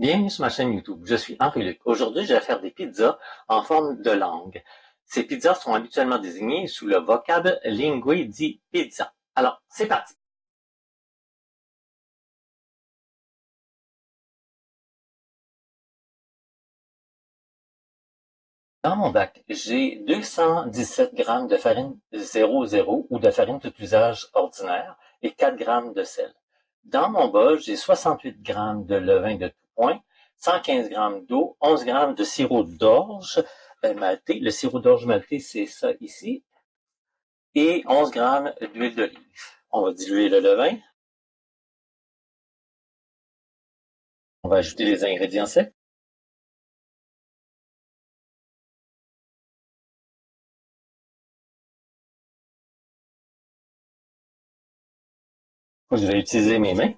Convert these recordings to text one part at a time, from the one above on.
Bienvenue sur ma chaîne YouTube, je suis Henri-Luc. Aujourd'hui, je vais faire des pizzas en forme de langue. Ces pizzas sont habituellement désignées sous le vocable lingue di pizza. Alors, c'est parti! Dans mon bac, j'ai 217 grammes de farine 00 ou de farine tout usage ordinaire et 4 grammes de sel. Dans mon bol, j'ai 68 grammes de levain de tout point, 115 grammes d'eau, 11 grammes de sirop d'orge malté. Le sirop d'orge malté, c'est ça ici. Et 11 grammes d'huile d'olive. On va diluer le levain. On va ajouter les ingrédients secs. Je vais utiliser mes mains.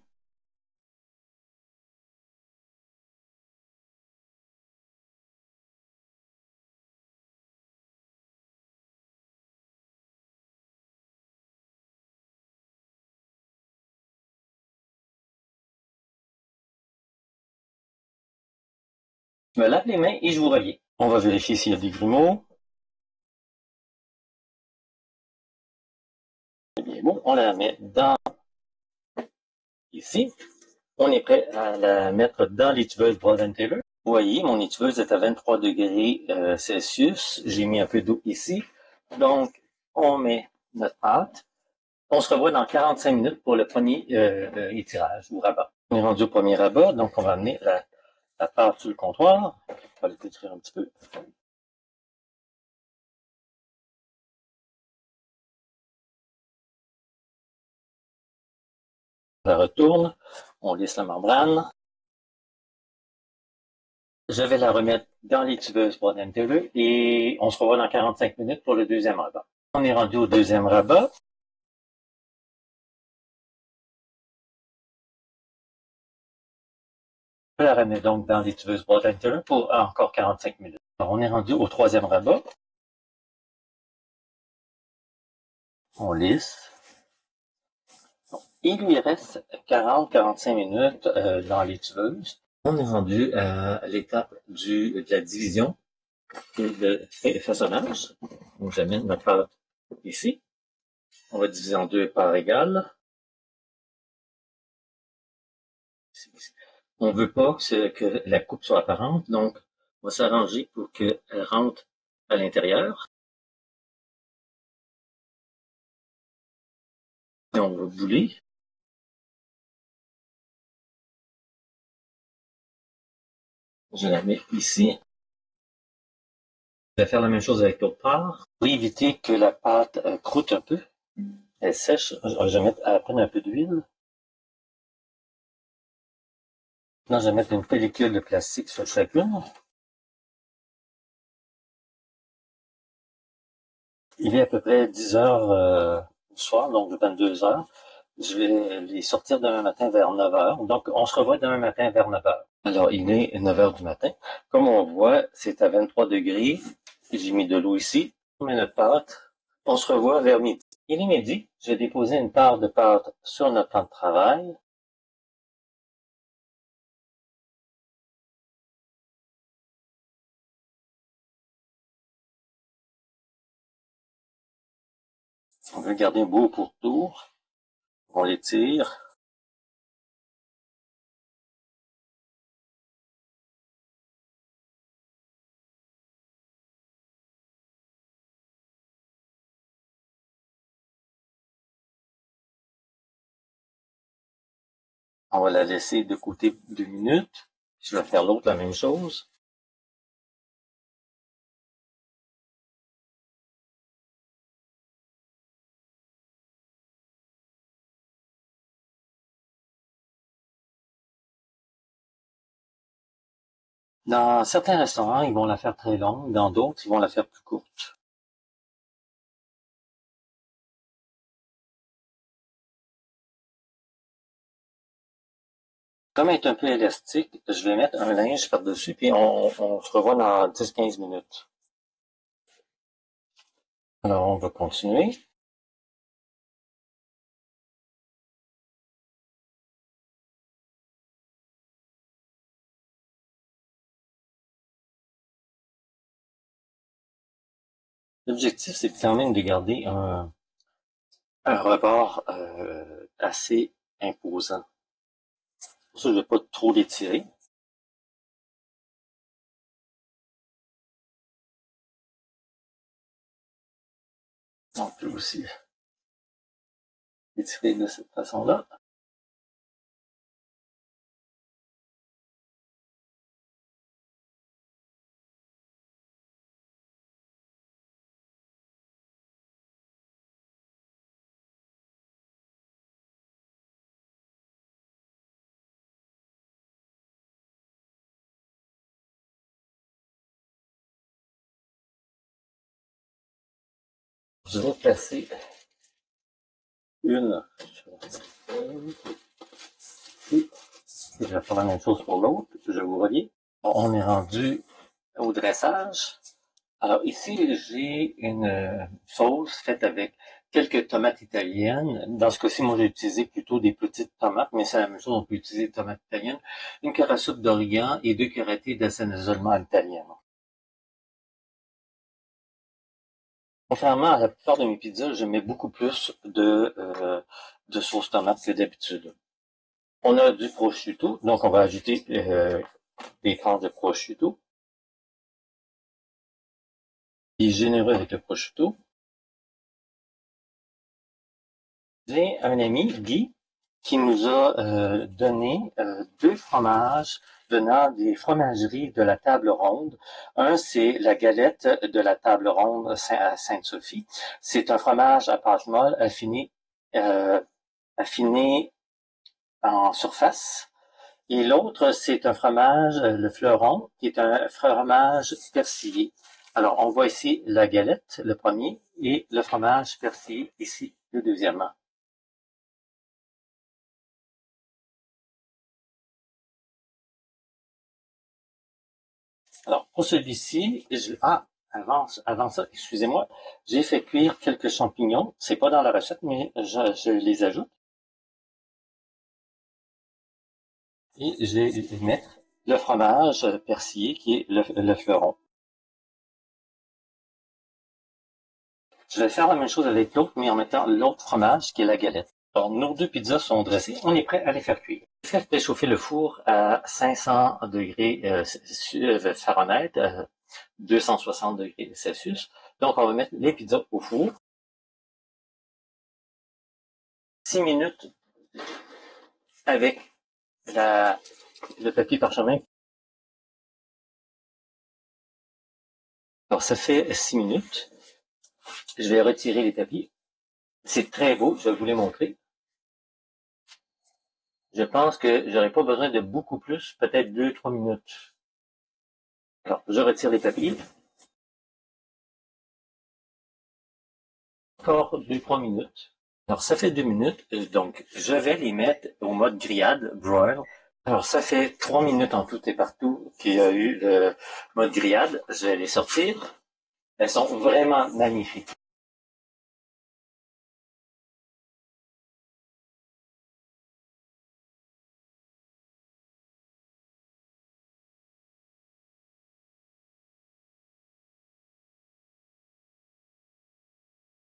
Je me lave les mains et je vous reviens. On va vérifier s'il y a des grumeaux. C'est bien beau. On la met dans ici. On est prêt à la mettre dans l'étuveuse Broad Taylor. Vous voyez, mon étuveuse est à 23 degrés Celsius. J'ai mis un peu d'eau ici. Donc, on met notre pâte. On se revoit dans 45 minutes pour le premier étirage ou rabat. On est rendu au premier rabat, donc on va amener la pâte sur le comptoir. On va le détruire un petit peu. On la retourne, on lisse la membrane. Je vais la remettre dans les tubeuses pour Taylor et on se revoit dans 45 minutes pour le deuxième rabat. On est rendu au deuxième rabat. Je la remets donc dans les tubeuses Broad Taylor pour encore 45 minutes. Alors, on est rendu au troisième rabat. On lisse. Il lui reste 40-45 minutes dans les tubeuses. On est rendu à l'étape de la division et de façonnage. Donc, j'amène ma pâte ici. On va diviser en deux parts égales. On veut pas que la coupe soit apparente, donc on va s'arranger pour qu'elle rentre à l'intérieur. Et on va bouler. Je la mets ici. Je vais faire la même chose avec l'autre part. Pour éviter que la pâte croûte un peu, elle sèche, je vais mettre à peine un peu d'huile. Maintenant, je vais mettre une pellicule de plastique sur chacune. Il est à peu près 10 heures du soir, donc 22 heures. Je vais les sortir demain matin vers 9 heures. Donc, on se revoit demain matin vers 9 heures. Alors, il est 9 heures du matin. Comme on voit, c'est à 23 degrés. J'ai mis de l'eau ici. On met notre pâte. On se revoit vers midi. Il est midi. Je vais déposer une part de pâte sur notre temps de travail. On veut garder un beau pourtour. On l'étire. On va la laisser de côté 2 minutes. Je vais faire l'autre la même chose. Dans certains restaurants, ils vont la faire très longue. Dans d'autres, ils vont la faire plus courte. Comme elle est un peu élastique, je vais mettre un linge par-dessus, puis on se revoit dans 10-15 minutes. Alors, on va continuer. L'objectif, c'est quand même de garder un rebord assez imposant. Pour ça, je ne vais pas trop l'étirer. On peut aussi l'étirer de cette façon-là. Je vais placer une ici. Je vais faire la même chose pour l'autre. Je vous relis. On est rendu au dressage. Alors ici, j'ai une sauce faite avec quelques tomates italiennes. Dans ce cas-ci, moi, j'ai utilisé plutôt des petites tomates, mais c'est la même chose, on peut utiliser des tomates italiennes. Une cuillère à soupe d'origan et 2 cuillères à thé d'assaisonnement italien. Contrairement à la plupart de mes pizzas, je mets beaucoup plus de sauce tomate que d'habitude. On a du prosciutto, donc on va ajouter des tranches de prosciutto. Il est généreux avec le prosciutto. J'ai un ami, Guy, qui nous a donné 2 fromages venant des fromageries de la Table Ronde. Un, c'est la galette de la Table Ronde à Sainte-Sophie. C'est un fromage à pâte molle affiné en surface. Et l'autre, c'est un fromage, le fleuron, qui est un fromage persillé. Alors, on voit ici la galette, le premier, et le fromage persillé, ici, le deuxièmement. Alors, pour celui-ci, avant ça, excusez-moi, j'ai fait cuire quelques champignons. C'est pas dans la recette, mais je les ajoute. Et je vais mettre le fromage persillé, qui est le fleuron. Je vais faire la même chose avec l'autre, mais en mettant l'autre fromage, qui est la galette. Alors, nos 2 pizzas sont dressées. On est prêt à les faire cuire. Je vais chauffer le four à 500 degrés Fahrenheit, 260 degrés Celsius. Donc, on va mettre les pizzas au four. 6 minutes avec le papier parchemin. Alors, ça fait 6 minutes. Je vais retirer les papiers. C'est très beau, je vais vous les montrer. Je pense que j'aurais pas besoin de beaucoup plus, peut-être 2-3 minutes. Alors, je retire les papiers. Encore 2-3 minutes. Alors, ça fait 2 minutes, donc je vais les mettre au mode grillade, broil. Alors, ça fait 3 minutes en tout et partout qu'il y a eu le mode grillade. Je vais les sortir. Elles sont vraiment magnifiques.